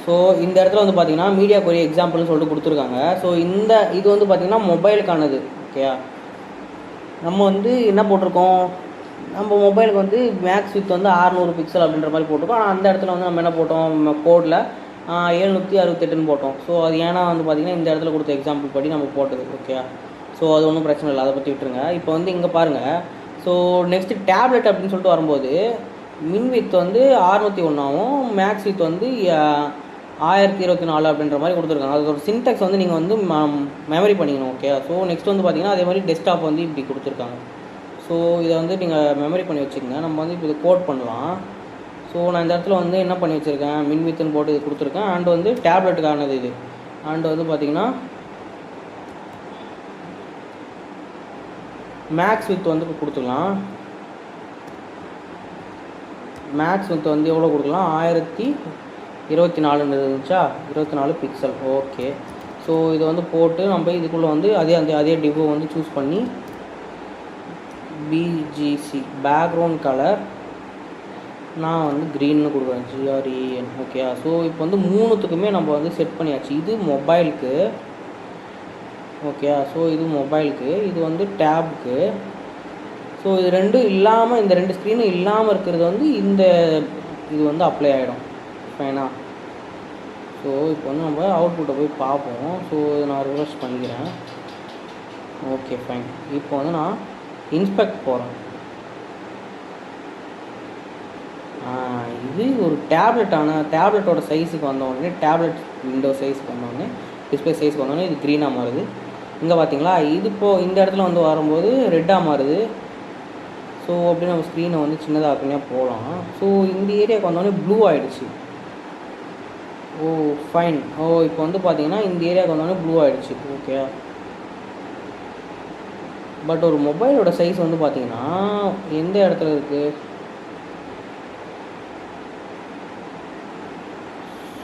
ஸோ இந்த இடத்துல வந்து பார்த்தீங்கன்னா மீடியா குவரி எக்ஸாம்பிள்னு சொல்லிட்டு கொடுத்துருக்காங்க. ஸோ இது வந்து பார்த்திங்கன்னா மொபைலுக்கானது. ஓகே. நம்ம வந்து என்ன போட்டிருக்கோம், நம்ம மொபைலுக்கு வந்து மேக்ஸ் வித் வந்து 600 பிக்சல் அப்படின்ற மாதிரி போட்டிருக்கோம். ஆனால் அந்த இடத்துல வந்து நம்ம என்ன போட்டோம் கோடில் 768ன்னு போட்டோம். ஸோ அது ஏன்னா வந்து பார்த்திங்கன்னா இந்த இடத்துல கொடுத்த எக்ஸாம்பிள் படி நம்ம போட்டது. ஓகே. ஸோ அது ஒன்றும் பிரச்சனை இல்லை, அதை பற்றி விட்டுருங்க. இப்போ வந்து இங்கே பாருங்கள். ஸோ நெக்ஸ்ட்டு டேப்லெட் அப்படின்னு சொல்லிட்டு வரும்போது மின் வித் வந்து 601 மேக்ஸ் வித் வந்து 1024 அப்படின்ற மாதிரி கொடுத்துருக்காங்க. அது ஒரு சின்டெக்ஸ் வந்து நீங்கள் வந்து மெமரி பண்ணிக்கணும். ஓகே. ஸோ நெக்ஸ்ட் வந்து பார்த்திங்கன்னா அதே மாதிரி டெஸ்க்டாப் வந்து இப்படி கொடுத்துருக்காங்க. ஸோ இதை வந்து நீங்கள் மெமரி பண்ணி வச்சுக்கோங்க. நம்ம வந்து இப்போ இதை கோட் பண்ணலாம். ஸோ நான் இந்த இடத்துல வந்து என்ன பண்ணி வச்சுருக்கேன் மின் வித்துன்னு போட்டு இது கொடுத்துருக்கேன். அண்ட் வந்து டேப்லெட்டுக்கானது இது. அண்ட் வந்து பார்த்திங்கன்னா மேக்ஸ் வித் வந்து இப்போ கொடுத்துக்கலாம். மேக்ஸ் வித் வந்து எவ்வளோ கொடுக்கலாம் 1024 இருந்துச்சா 24 பிக்சல். ஓகே. ஸோ இதை வந்து போட்டு நம்ம இதுக்குள்ளே வந்து அதே டிவோ வந்து சூஸ் பண்ணி பிஜிசி பேக்ரவுண்ட் கலர் நான் வந்து க்ரீன்னு கொடுக்குறேன் GREN. ஓகே. ஸோ இப்போ வந்து மூணுத்துக்குமே நம்ம வந்து செட் பண்ணியாச்சு. இது மொபைலுக்கு. ஓகே. ஸோ இது மொபைலுக்கு, இது வந்து டேபுக்கு. ஸோ இது ரெண்டும் இல்லாமல் இந்த ரெண்டு ஸ்க்ரீனும் இல்லாமல் இருக்கிறது வந்து இது வந்து அப்ளை ஆகிடும். ஃபைனா. ஸோ இப்போ வந்து நம்ம அவுட்புட்டை போய் பார்ப்போம். ஸோ நான் ரிவர்ஸ் பண்ணிக்கிறேன். Okay fine. இப்போ வந்து நான் இன்ஸ்பெக்ட் போகிறேன். இது ஒரு டேப்லெட்டோட சைஸுக்கு வந்தோடனே, டேப்லெட் விண்டோ சைஸுக்கு வந்தோடனே, டிஸ்பிளே சைஸுக்கு வந்தோடனே இது க்ரீனாக மாறுது. இங்கே பார்த்தீங்களா, இது இப்போது இந்த இடத்துல வந்து வரும்போது ரெட்டாக மாறுது. ஸோ அப்படி நம்ம ஸ்க்ரீனை வந்து சின்னதாக போகலாம். ஸோ இந்த ஏரியாவுக்கு வந்தோடனே ப்ளூ ஆகிடுச்சு. ஓ ஃபைன். இப்போ வந்து பார்த்தீங்கன்னா இந்த ஏரியாவுக்கு வந்தோடனே ப்ளூ ஆகிடுச்சு. ஓகே. பட் ஒரு மொபைலோட சைஸ் வந்து பார்த்தீங்கன்னா எந்த இடத்துல இருக்குது?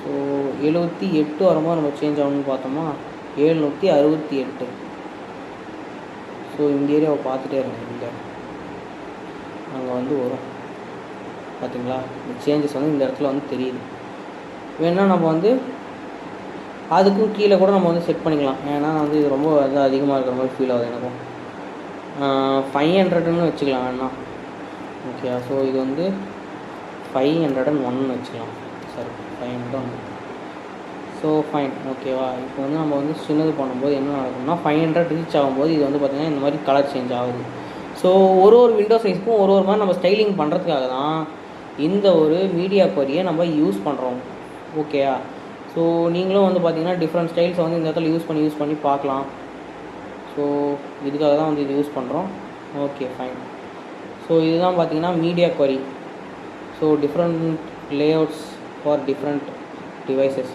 ஸோ 78 வரும்போது நம்ம சேஞ்ச் ஆகணும்னு பார்த்தோமா, 768. ஸோ இந்த ஏரியாவை பார்த்துட்டே இருங்க. இங்கே அங்கே வந்து வரும் பார்த்தீங்களா, இந்த சேஞ்சஸ் வந்து இந்த இடத்துல வந்து தெரியுது. வேணால் நம்ம வந்து அதுக்கும் கீழே கூட நம்ம வந்து செட் பண்ணிக்கலாம். ஏன்னா வந்து இது ரொம்ப வந்து அதிகமாக இருக்கிற மாதிரி ஃபீல் ஆகுது எனக்கும். 500ன்னு வச்சுக்கலாம் வேணா. ஓகே. ஸோ இது வந்து 501 வச்சுக்கலாம். சரி, 501. So fine. ஓகேவா. இப்போ வந்து நம்ம வந்து சின்னது பண்ணும்போது என்ன நடக்கும்னா 500 ரீச் ஆகும்போது இது வந்து பார்த்திங்கன்னா இந்த மாதிரி கலர் சேஞ்ச் ஆகுது. ஸோ ஒரு விண்டோ சைஸ்க்கும் ஒரு மாதிரி நம்ம ஸ்டைலிங் பண்ணுறதுக்காக தான் இந்த ஒரு மீடியா கொரியை நம்ம யூஸ் பண்ணுறோம். ஓகேயா. ஸோ நீங்களும் வந்து பார்த்திங்கன்னா டிஃப்ரெண்ட் ஸ்டைல்ஸை வந்து இந்த இடத்துல யூஸ் பண்ணி பார்க்கலாம். ஸோ இதுக்காக தான் வந்து இது யூஸ் பண்ணுறோம். Okay fine. ஸோ இதுதான் பார்த்திங்கன்னா media query. So different layouts for different devices.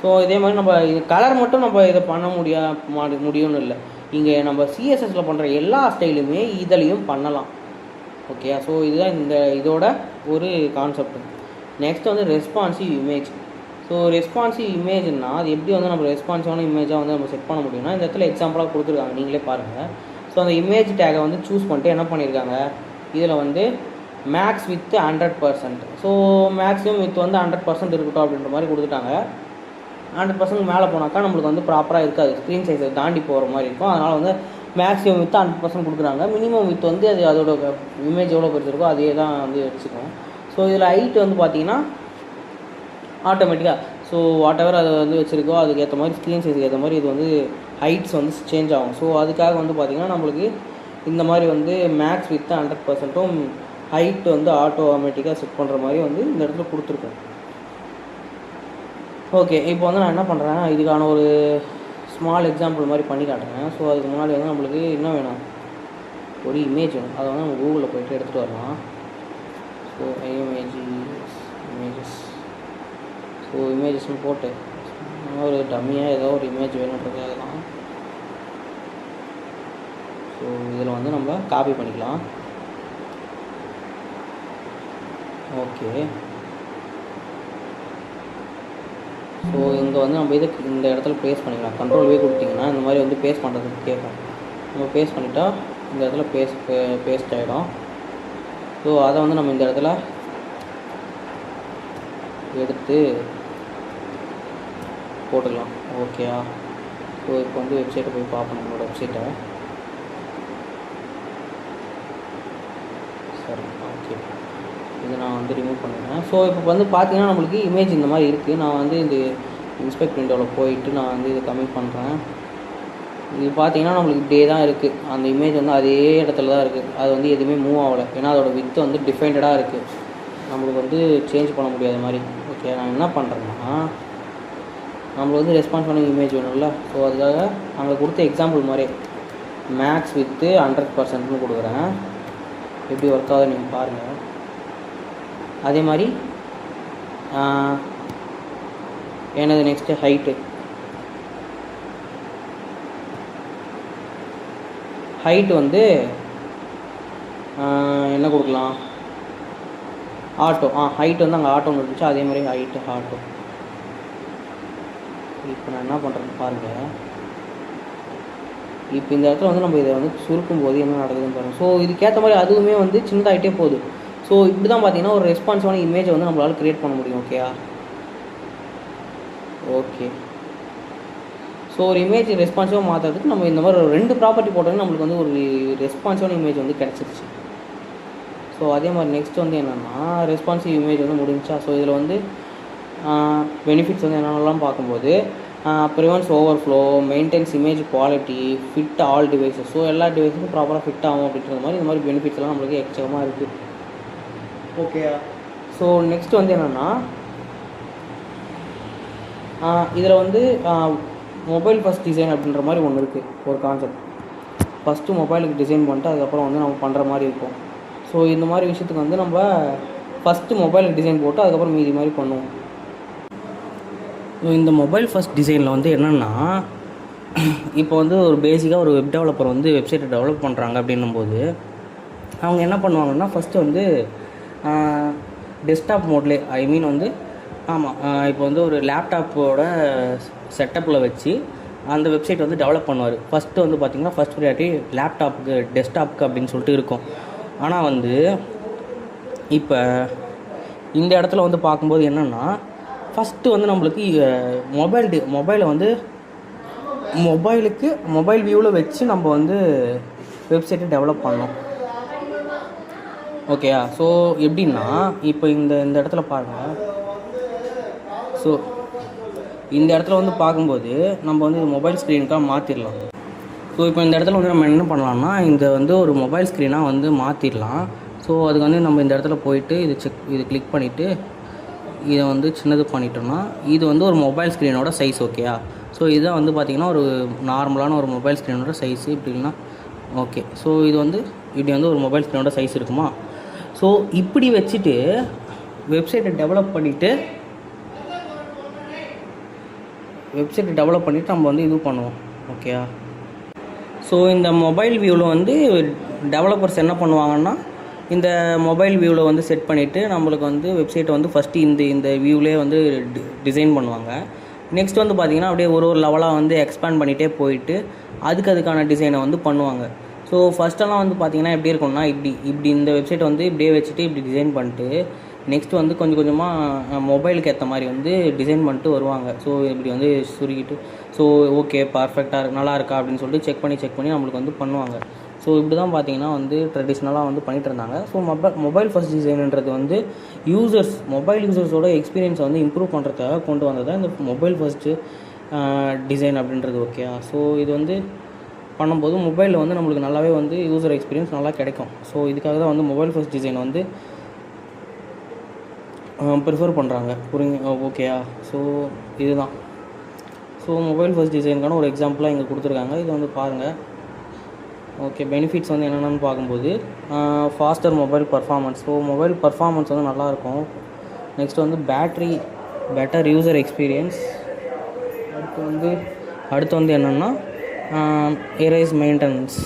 So இதே மாதிரி நம்ம இது கலர் மட்டும் நம்ம இதை பண்ண முடியும்னு இல்லை. இங்கே நம்ம சிஎஸ்எஸில் பண்ணுற எல்லா ஸ்டைலுமே இதுலேயும் பண்ணலாம். ஓகே. ஸோ இதுதான் இதோட ஒரு கான்செப்ட். நெக்ஸ்ட் வந்து ரெஸ்பான்சிவ் இமேஜ். ஸோ ரெஸ்பான்சிவ் இமேஜ்னா அது எப்படி வந்து நம்ம ரெஸ்பான்சிவான இமேஜாக வந்து நம்ம செட் பண்ண முடியும்னா, இந்த இடத்துல எக்ஸாம்பிளாக கொடுத்துருக்காங்க, நீங்களே பாருங்கள். ஸோ அந்த இமேஜ் டேகை வந்து சூஸ் பண்ணிட்டு என்ன பண்ணியிருக்காங்க, இதில் வந்து max width 100%. So maximum width வந்து 100% இருக்கட்டும் அப்படின்ற மாதிரி கொடுத்துட்டாங்க. 100% மேலே போனாக்கா நம்மளுக்கு வந்து ப்ராப்பராக இருக்காது, ஸ்க்ரீன் சைஸை தாண்டி போகிற மாதிரி இருக்கும். அதனால் வந்து மேக்ஸிமம் வித் 100% கொடுக்குறாங்க. மினிமம் வித் வந்து அதோட இமேஜ் எவ்வளோ பெருசு இருக்கோ அதே தான் வந்து வச்சுக்கணும். ஸோ இதில் ஹைட் வந்து பார்த்திங்கன்னா ஆட்டோமேட்டிக்காக ஸோ வாட் எவர் அதை வந்து வச்சுருக்கோ அதுக்கேற்ற மாதிரி ஸ்க்ரீன் சைஸுக்கு ஏற்ற மாதிரி இது வந்து ஹைட்ஸ் வந்து சேஞ்ச் ஆகும். ஸோ அதுக்காக வந்து பார்த்திங்கன்னா நம்மளுக்கு இந்த மாதிரி வந்து மேக்ஸ் வித் 100%ம் ஹைட் வந்து ஆட்டோமேட்டிக்காக செட் பண்ணுற மாதிரி வந்து இந்த இடத்துல கொடுத்துருக்கோம். ஓகே. இப்போ வந்து நான் என்ன பண்ணுறேன், இதுக்கான ஒரு ஸ்மால் எக்ஸாம்பிள் மாதிரி பண்ணி காட்டுறேன். ஸோ அதுக்கு முன்னாடி வந்து நம்மளுக்கு என்ன வேணும், ஒரு இமேஜ் வேணும். அதை வந்து நம்ம கூகுளில் போய்ட்டு எடுத்துகிட்டு வரலாம். So images. ஸோ இமேஜஸ்னு போட்டு ஒரு டம்மியாக ஏதோ ஒரு இமேஜ் வேணுன்றதுக்காக தான். ஸோ இதில் வந்து நம்ம காப்பி பண்ணிக்கலாம். ஓகே. ஸோ இங்கே வந்து நம்ம இந்த இடத்துல பேஸ்ட் பண்ணிக்கலாம். கண்ட்ரோல் கொடுத்திங்கன்னா இந்த மாதிரி வந்து பேஸ்ட் பண்ணுறதுக்கு கேட்கும். நம்ம பேஸ்ட் பண்ணிட்டா இந்த இடத்துல பேஸ்ட் ஆகிடும். ஸோ அதை வந்து நம்ம இந்த இடத்துல எடுத்து போட்டுக்கலாம். ஓகேயா. ஸோ இப்போ வந்து வெப்சைட்டை போய் பார்ப்போம், நம்மளோட வெப்சைட்டை. சரி, ஓகே. இது நான் வந்து ரிமூவ் பண்ணிடுறேன். ஸோ இப்போ வந்து பார்த்தீங்கன்னா நம்மளுக்கு இமேஜ் இந்த மாதிரி இருக்குது. நான் வந்து இந்த இன்ஸ்பெக்ட் விண்டோவில் போயிட்டு நான் வந்து இதை கம்மி பண்ணுறேன். இது பார்த்தீங்கன்னா நம்மளுக்கு இப்படியே தான் இருக்குது. அந்த இமேஜ் வந்து அதே இடத்துல தான் இருக்குது. அது வந்து எதுவுமே மூவ் ஆகலை. ஏன்னா அதோட வித்து வந்து டிஃபைன்டாக இருக்குது. நம்மளுக்கு வந்து சேஞ்ச் பண்ண முடியாத மாதிரி. ஓகே. நான் என்ன பண்ணுறேன்னா, நம்மளுக்கு வந்து ரெஸ்பான்ஸ் இமேஜ் வேணும்ல. ஸோ அதுக்காக அங்கே கொடுத்த எக்ஸாம்பிள் மாதிரி மேக்ஸ் வித்து 100%ன்னு கொடுக்குறேன். எப்படி ஒர்க் ஆகுது நீங்கள் பாருங்கள். அதே மாதிரி எனது நெக்ஸ்ட்டு ஹைட்டு வந்து என்ன கொடுக்கலாம், ஆட்டோ. ஹைட் வந்து அங்கே ஆட்டோன்னு இருந்துச்சு, அதே மாதிரி ஆட்டோ. இப்போ நான் என்ன பண்ணுறேன்னு பாருங்கள். இப்போ இந்த இடத்துல வந்து நம்ம இதை வந்து சுருக்கும் போது என்ன நடக்குதுன்னு பாருங்கள். ஸோ இதுக்கேற்ற மாதிரி அதுவுமே வந்து சின்னதாகிட்டே போகுது. ஸோ இப்படி தான் பார்த்தீங்கன்னா ஒரு ரெஸ்பான்சிவான இமேஜை வந்து நம்மளால் க்ரியேட் பண்ண முடியும். ஓகேயா. ஓகே. ஸோ ஒரு இமேஜ் ரெஸ்பான்சிவாக மாற்றுறதுக்கு நம்ம இந்த மாதிரி ஒரு 2 ப்ராப்பர்ட்டி போட்டோம்னா நம்மளுக்கு வந்து ஒரு ரெஸ்பான்சிவான இமேஜ் வந்து கிடச்சிருச்சு. ஸோ அதே மாதிரி நெக்ஸ்ட் வந்து என்னென்னா ரெஸ்பான்சிவ் இமேஜ் வந்து முடிஞ்சா. ஸோ இதில் வந்து பெனிஃபிட்ஸ் வந்து என்னென்னலாம் பார்க்கும்போது prevents overflow, maintenance image quality, fit all devices. So எல்லா டிவைஸுக்கும் ப்ராப்பராக ஃபிட் ஆகும் அப்படின்ற மாதிரி இந்த மாதிரி பெனிஃபிட்ஸ்லாம் நம்மளுக்கு எக்கச்சக்கமாக இருக்குது. ஓகே. ஸோ நெக்ஸ்ட் வந்து என்னென்னா இதில் வந்து மொபைல் ஃபஸ்ட் டிசைன் அப்படின்ற மாதிரி ஒன்று இருக்குது, ஒரு கான்செப்ட். ஃபஸ்ட்டு மொபைலுக்கு டிசைன் பண்ணிட்டு அதுக்கப்புறம் வந்து நம்ம பண்ணுற மாதிரி இருக்கும். ஸோ இந்த மாதிரி விஷயத்துக்கு வந்து நம்ம ஃபஸ்ட்டு மொபைலுக்கு டிசைன் போட்டு அதுக்கப்புறம் மீதி மாதிரி பண்ணுவோம். ஸோ இந்த மொபைல் ஃபஸ்ட் டிசைனில் வந்து என்னென்னா, இப்போ வந்து ஒரு பேசிக்காக ஒரு வெப் டெவலப்பர் வந்து வெப்சைட்டை டெவலப் பண்ணுறாங்க அப்படின்னும்போது அவங்க என்ன பண்ணுவாங்கன்னா, ஃபஸ்ட்டு வந்து டெஸ்க்டாப் மோட்லேயே, ஐ மீன் வந்து இப்போ வந்து ஒரு லேப்டாப்போட செட்டப்பில் வச்சு அந்த வெப்சைட் வந்து டெவலப் பண்ணுவார். ஃபஸ்ட்டு வந்து பார்த்திங்கன்னா ஃபஸ்ட் ப்ரியாரிட்டி லேப்டாப்புக்கு, டெஸ்க்டாப்புக்கு அப்படின்னு சொல்லிட்டு இருக்கும். ஆனால் வந்து இப்போ இந்த இடத்துல வந்து பார்க்கும்போது என்னென்னா, ஃபஸ்ட்டு வந்து நம்மளுக்கு மொபைலை வந்து மொபைல் வியூவில் வச்சு நம்ம வந்து வெப்சைட்டை டெவலப் பண்ணோம். ஓகேயா? ஸோ எப்படின்னா, இப்போ இந்த இடத்துல பாருங்கள். ஸோ இந்த இடத்துல வந்து பார்க்கும்போது நம்ம வந்து மொபைல் ஸ்க்ரீனுக்காக மாற்றிடலாம். ஸோ இப்போ இந்த இடத்துல வந்து நம்ம என்ன பண்ணலாம்னா, இந்த வந்து ஒரு மொபைல் ஸ்க்ரீனாக வந்து மாற்றிடலாம். ஸோ அதுக்கு வந்து நம்ம இந்த இடத்துல போயிட்டு இது கிளிக் பண்ணிவிட்டு இதை வந்து சின்னது பண்ணிட்டோம்னா இது வந்து ஒரு மொபைல் ஸ்க்ரீனோட சைஸ். ஓகேயா? ஸோ இதுதான் வந்து பார்த்திங்கன்னா ஒரு நார்மலான ஒரு மொபைல் ஸ்க்ரீனோட சைஸு. இப்படின்னா ஓகே. ஸோ இது வந்து இப்படி வந்து ஒரு மொபைல் ஸ்க்ரீனோட சைஸ் இருக்குமா? ஸோ இப்படி வச்சுட்டு வெப்சைட்டை டெவலப் பண்ணிவிட்டு நம்ம வந்து இது பண்ணுவோம். ஓகேயா? ஸோ இந்த மொபைல் வியூவில் வந்து டெவலப்பர்ஸ் என்ன பண்ணுவாங்கன்னா, இந்த மொபைல் வியூவில் வந்து செட் பண்ணிவிட்டு நம்மளுக்கு வந்து வெப்சைட்டை வந்து ஃபஸ்ட்டு இந்த வியூவிலே வந்து டிசைன் பண்ணுவாங்க. நெக்ஸ்ட் வந்து பார்த்திங்கன்னா அப்படியே ஒரு லெவலாக வந்து எக்ஸ்பேண்ட் பண்ணிகிட்டே போயிட்டு அதுக்கான டிசைனை வந்து பண்ணுவாங்க. ஸோ ஃபஸ்ட்டெல்லாம் வந்து பார்த்திங்கன்னா எப்படி இருக்கும்னா, இப்படி இந்த வெப்சைட்டை வந்து இப்படியே வச்சுட்டு இப்படி டிசைன் பண்ணிட்டு நெக்ஸ்ட்டு வந்து கொஞ்சம் கொஞ்சமாக மொபைலுக்கு ஏற்ற மாதிரி வந்து டிசைன் பண்ணிட்டு வருவாங்க. ஸோ இப்படி வந்து சுருக்கிட்டு ஸோ ஓகே பர்ஃபெக்டாக நல்லா இருக்கா அப்படின்னு சொல்லிட்டு செக் பண்ணி நம்மளுக்கு வந்து பண்ணுவாங்க. ஸோ இப்படி தான் பார்த்திங்கன்னா வந்து ட்ரெடிஷ்னலாக வந்து பண்ணிகிட்டு இருந்தாங்க. ஸோ மொபைல் ஃபஸ்ட் டிசைனுன்றது வந்து மொபைல் யூசர்ஸோட எக்ஸ்பீரியன்ஸை வந்து இம்ப்ரூவ் பண்ணுறதுக்காக கொண்டு வந்தது தான் இந்த மொபைல் ஃபஸ்ட்டு டிசைன் அப்படின்றது. ஓகே. ஸோ இது வந்து பண்ணும்போது மொபைலில் வந்து நம்மளுக்கு நல்லாவே வந்து யூசர் எக்ஸ்பீரியன்ஸ் நல்லா கிடைக்கும். ஸோ இதுக்காக தான் வந்து மொபைல் ஃபஸ்ட் டிசைன் வந்து ப்ரிஃபர் பண்ணுறாங்க. ஓகேயா? ஸோ இதுதான். ஸோ மொபைல் ஃபஸ்ட் டிசைனுக்கான ஒரு எக்ஸாம்பிளாக இங்கே கொடுத்துருக்காங்க. இது வந்து பாருங்கள். ஓகே. பெனிஃபிட்ஸ் வந்து என்னென்னு பார்க்கும்போது faster mobile performance. So mobile performance வந்து நல்லாயிருக்கும். நெக்ஸ்ட் வந்து பெட்டர் யூசர் எக்ஸ்பீரியன்ஸ். அடுத்து வந்து என்னென்னா எரேஸ் மெயின்டெனன்ஸ்.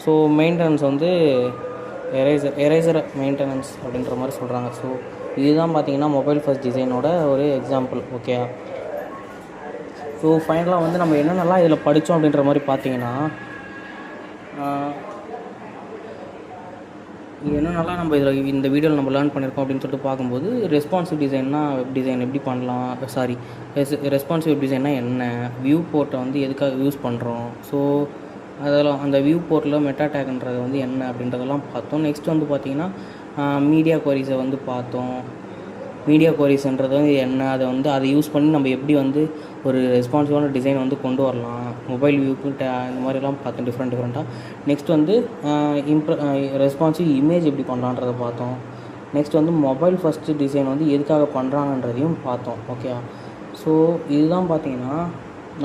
ஸோ மெயின்டெனன்ஸ் வந்து எரேசர் மெயின்டெனன்ஸ் அப்படின்ற மாதிரி சொல்கிறாங்க. ஸோ இதுதான் பார்த்திங்கன்னா மொபைல் ஃபஸ்ட் டிசைனோட ஒரு எக்ஸாம்பிள். ஓகே. ஸோ ஃபைனலாக வந்து நம்ம என்னென்னலாம் இதில் படித்தோம் அப்படின்ற மாதிரி பார்த்திங்கன்னா, என்னென்னலாம் நம்ம இந்த வீடியோவில் நம்ம லேர்ன் பண்ணியிருக்கோம் அப்படின்னு சொல்லிட்டு பார்க்கும்போது, ரெஸ்பான்சிவ் டிசைன்னா வெப் டிசைன் எப்படி பண்ணலாம், ரெஸ்பான்சிவ் வெப் டிசைன்னா என்ன, வியூ போர்ட்டை வந்து எதுக்காக யூஸ் பண்ணுறோம், ஸோ அதெல்லாம் அந்த வியூ போர்ட்டில் மெட்டா டேக்ன்றது வந்து என்ன அப்படின்றதெல்லாம் பார்த்தோம். நெக்ஸ்ட் வந்து பார்த்திங்கன்னா மீடியா குவரிஸை வந்து பார்த்தோம். மீடியா குவரிஸ்ன்றது வந்து என்ன, அதை யூஸ் பண்ணி நம்ம எப்படி வந்து ஒரு ரெஸ்பான்சிவான டிசைன் வந்து கொண்டு வரலாம், மொபைல் வியூக்கு இந்த மாதிரிலாம் பார்த்தோம் டிஃப்ரெண்ட்டாக. நெக்ஸ்ட் வந்து ரெஸ்பான்சிவ் இமேஜ் எப்படி பண்ணலான்றதை பார்த்தோம். நெக்ஸ்ட் வந்து மொபைல் ஃபஸ்ட்டு டிசைன் வந்து எதுக்காக பண்ணுறாங்கன்றதையும் பார்த்தோம். ஓகே. ஸோ இதுதான் பார்த்திங்கன்னா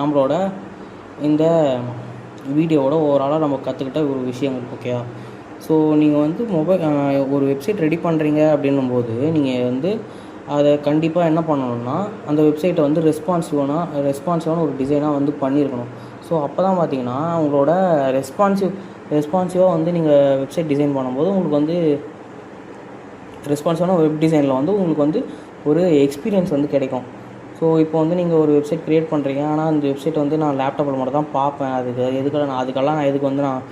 நம்மளோட இந்த வீடியோவோட ஓவராலாக நம்ம கற்றுக்கிட்ட ஒரு விஷயங்கள். ஓகே. ஸோ நீங்கள் வந்து ஒரு வெப்சைட் ரெடி பண்ணுறீங்க அப்படின்னும்போது நீங்கள் வந்து அதை கண்டிப்பாக என்ன பண்ணணும்னா, அந்த வெப்சைட்டை வந்து ரெஸ்பான்சிவான ஒரு டிசைனாக வந்து பண்ணியிருக்கணும். ஸோ அப்போ தான் பார்த்தீங்கன்னா உங்களோட ரெஸ்பான்சிவாக வந்து நீங்கள் வெப்சைட் டிசைன் பண்ணும்போது உங்களுக்கு வந்து ரெஸ்பான்சிவான வெப் டிசைனில் வந்து உங்களுக்கு வந்து ஒரு எக்ஸ்பீரியன்ஸ் வந்து கிடைக்கும். ஸோ இப்போ வந்து நீங்கள் ஒரு வெப்சைட் க்ரியேட் பண்ணுறீங்க, ஆனால் அந்த வெப்சைட் வந்து நான் லேப்டாப்பில் மட்டும் தான் பார்ப்பேன், அதுக்கெல்லாம் நான் எதுக்கு வந்து நான்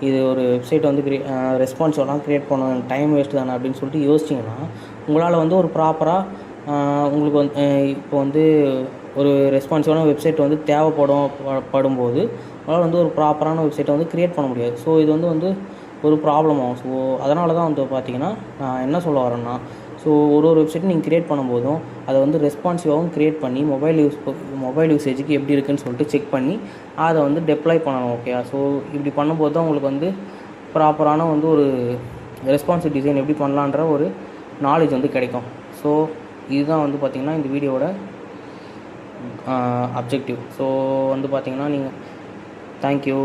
இது ஒரு வெப்சைட் வந்து ரெஸ்பான்சிவெலாம் க்ரியேட் பண்ணுவேன், டைம் வேஸ்ட்டு தானே அப்படின்னு சொல்லிட்டு யோசிச்சிங்கன்னா உங்களால் வந்து ஒரு ப்ராப்பராக உங்களுக்கு வந்து இப்போ வந்து ஒரு ரெஸ்பான்சிவான வெப்சைட் வந்து படும்போது உங்களால் வந்து ஒரு ப்ராப்பரான வெப்சைட்டை வந்து க்ரியேட் பண்ண முடியாது. ஸோ இது வந்து ஒரு ப்ராப்ளம் ஆகும். ஸோ அதனால தான் வந்து பார்த்திங்கன்னா நான் என்ன சொல்ல வரேன்னா, ஸோ ஒரு வெப்சைட் நீங்கள் க்ரியேட் பண்ணும்போதும் அதை வந்து ரெஸ்பான்சிவாகவும் க்ரியேட் பண்ணி மொபைல் யூசேஜுக்கு எப்படி இருக்குதுன்னு சொல்லிட்டு செக் பண்ணி அதை வந்து டெப்ளாய் பண்ணணும். ஓகே. ஸோ இப்படி பண்ணும்போது தான் உங்களுக்கு வந்து ப்ராப்பரான வந்து ஒரு ரெஸ்பான்சிவ் டிசைன் எப்படி பண்ணலான்ற ஒரு நாலேஜ் வந்து கிடைக்கும். ஸோ இதுதான் வந்து பார்த்திங்கன்னா இந்த வீடியோவோட அப்ஜெக்டிவ். ஸோ வந்து பார்த்திங்கன்னா நீங்கள் தேங்க்யூ.